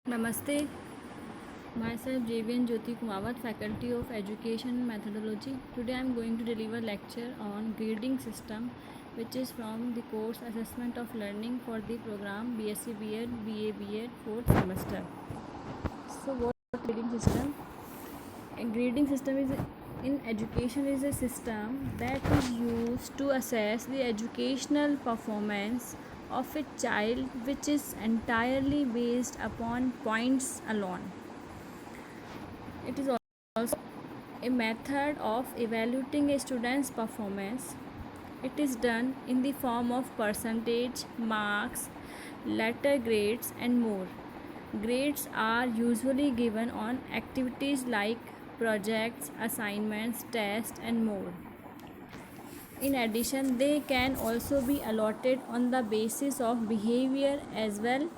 Namaste, myself Javian Jyoti Kumawat, Faculty of Education Methodology. Today I am going to deliver lecture on grading system, which is from the course Assessment of Learning for the program BSc B.Ed, BA B.Ed 4th semester. So what grading system? A grading system is in education is a system that is used to assess the educational performance of a child, which is entirely based upon points alone. It is also a method of evaluating a student's performance. It is done in the form of percentage, marks, letter grades, and more. Grades are usually given on activities like projects, assignments, tests, and more. In addition, they can also be allotted on the basis of behavior as well.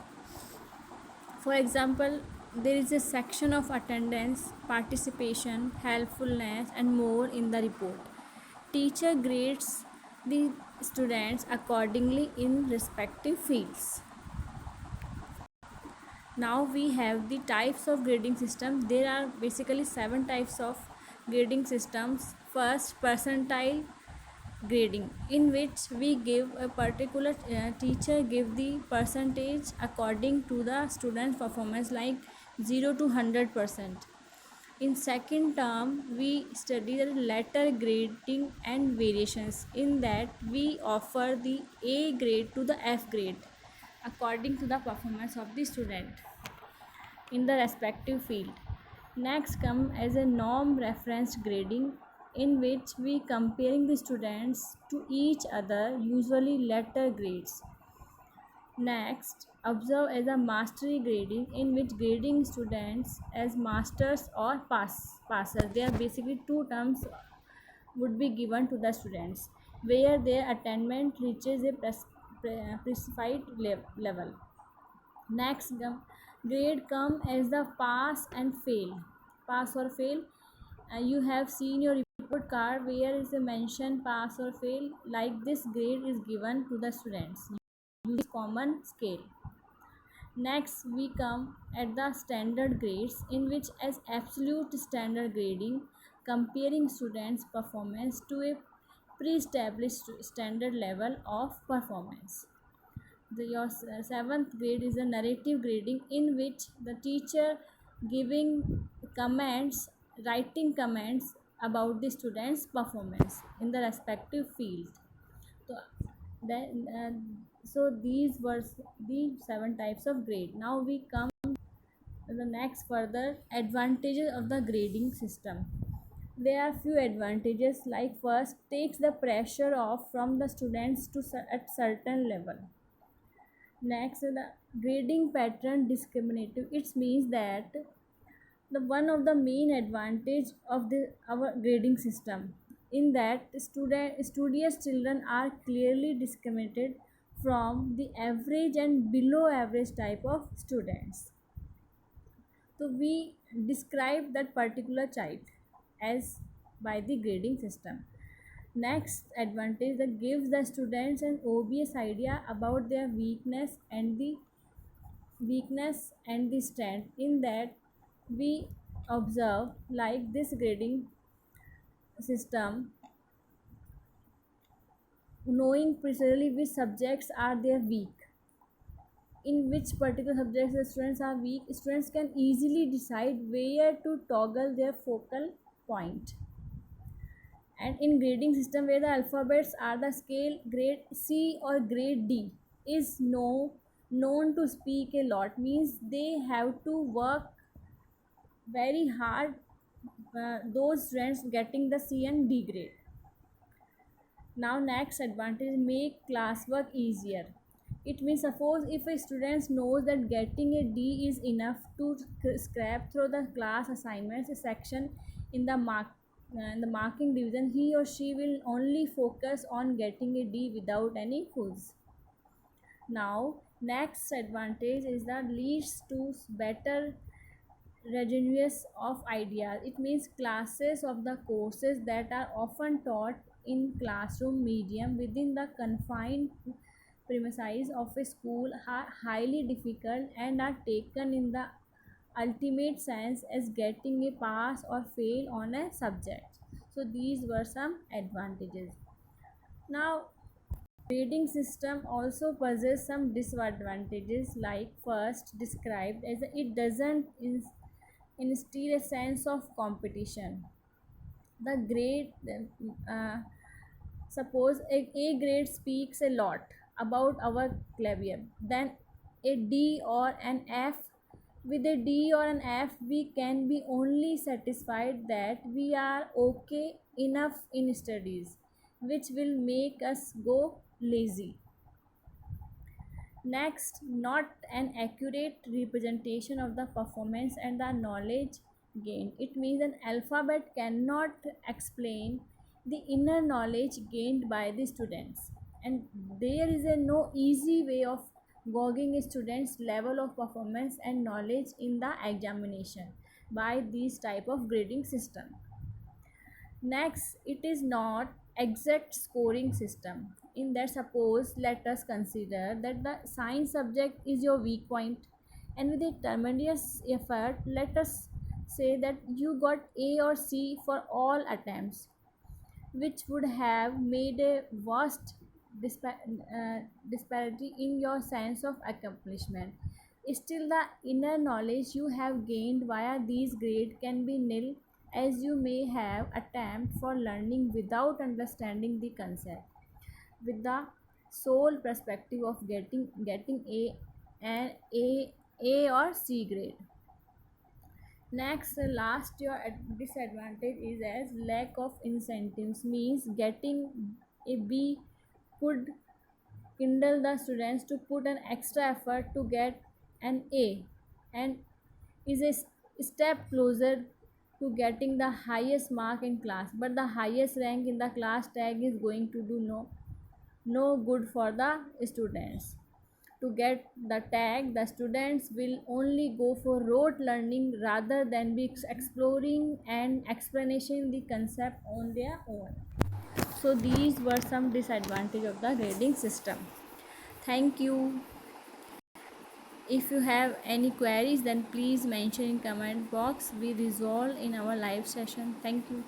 For example, there is a section of attendance, participation, helpfulness, and more in the report. Teacher grades the students accordingly in respective fields. Now we have the types of grading system. There are basically 7 types of grading systems. First, percentile grading, in which we give a particular teacher give the percentage according to the student's performance, like 0 to 100%. In second term, we study the letter grading and variations, in that we offer the A grade to the F grade according to the performance of the student in the respective field. Next come as a norm reference grading, in which we comparing the students to each other, usually letter grades. Next, observe as a mastery grading, in which grading students as masters or passers. There are basically two terms would be given to the students, where their attainment reaches a specified level. Next, grade come as the pass and fail. Pass or fail. You have seen your report card where is a mention pass or fail. Like this grade is given to the students. Use common scale. Next, we come at the standard grades, in which as absolute standard grading, comparing students' performance to a pre-established standard level of performance. Your seventh grade is a narrative grading, in which the teacher giving comments, writing comments about the student's performance in the respective field. So then so these were the 7 types of grade. Now we come to the next further advantages of the grading system. There are few advantages, like first, takes the pressure off from the students to at certain level. Next, the grading pattern discriminative. It means that the one of the main advantage of our grading system, in that studious children are clearly discriminated from the average and below average type of students. So we describe that particular child as by the grading system. Next advantage, that gives the students an obvious idea about their weakness and the strength, in that we observe like this grading system, knowing precisely which subjects are their weak, in which particular subjects the students are weak. Students can easily decide where to toggle their focal point. And in grading system, where the alphabets are the scale, grade C or grade D is known to speak a lot, means they have to work very hard, those students getting the C and D grade. Now next advantage, make classwork easier. It means, suppose if a student knows that getting a D is enough to scrap through the class assignments section in the marking division, he or she will only focus on getting a D without any quiz. Now next advantage is that leads to better regeneration of ideas. It means classes of the courses that are often taught in classroom medium within the confined premises of a school are highly difficult and are taken in the ultimate sense as getting a pass or fail on a subject. So these were some advantages. Now, grading system also possess some disadvantages, like first described as it doesn't instill a sense of competition. The grade, uh, suppose a grade speaks a lot about our clavier, then a D or an F. With a D or an F, we can be only satisfied that we are okay enough in studies, which will make us go lazy. Next, not an accurate representation of the performance and the knowledge gained. It means an alphabet cannot explain the inner knowledge gained by the students, and there is a no easy way of gauging a student's level of performance and knowledge in the examination by this type of grading system. Next, it is not exact scoring system. In that, suppose let us consider that the science subject is your weak point, and with a tremendous effort, let us say that you got A or C for all attempts, which would have made a vast disparity in your sense of accomplishment. Still, the inner knowledge you have gained via these grades can be nil, as you may have attempt for learning without understanding the concept, with the sole perspective of getting a or C grade. Next, last your disadvantage is as lack of incentives, means getting a B could kindle the students to put an extra effort to get an A, and is a step closer to getting the highest mark in class, but the highest rank in the class tag is going to do no good for the students. To get the tag, the students will only go for rote learning rather than be exploring and explanation the concept on their own. So these were some disadvantage of the grading system. Thank you. If you have any queries, then please mention in comment box. We resolve in our live session. Thank you.